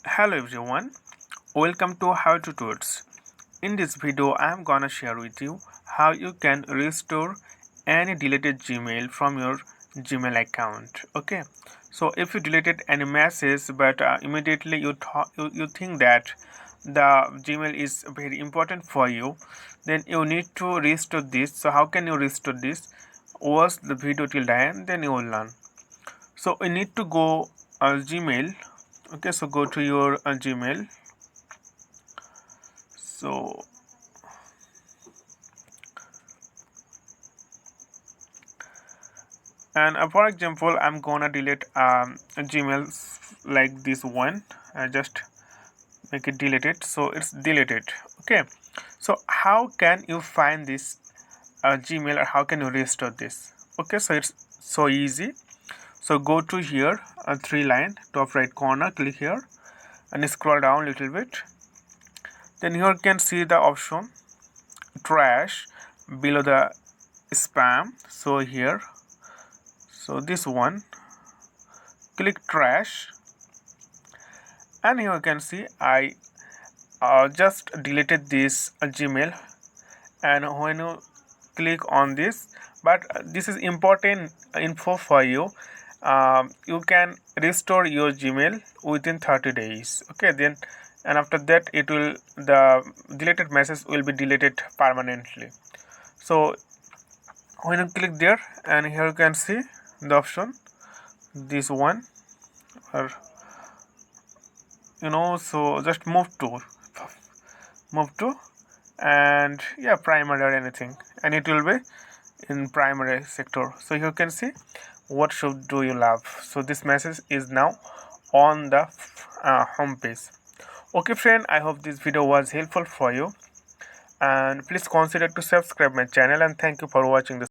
Hello everyone, welcome to How to Tuts. In this video, I am gonna share with you how you can restore any deleted Gmail from your Gmail account. Okay, so if you deleted any message but immediately you think that the Gmail is very important for you, then you need to restore this. So how can you restore this? Watch the video till the end, then you will learn. So you need to go Gmail. Okay, so go to your Gmail. So and for example, I'm gonna delete Gmail like this one. I just make it deleted, so it's deleted. Okay, so how can you find this Gmail, or how can you restore this? Okay, so it's so easy. So go to here, three line top right corner, click here and scroll down a little bit. Then here you can see the option trash below the spam. So here, so this one, click trash, and here you can see I just deleted this Gmail. And when you click on this, but this is important info for you. You can restore your Gmail within 30 days. Okay, then and after that the deleted message will be deleted permanently. So when you click there, and here you can see the option, this one, or so just move to and yeah, primary or anything, and it will be in primary sector. So you can see what should do you love. So this message is now on the home page. Okay friend, I hope this video was helpful for you, and please consider to subscribe my channel, and thank you for watching this.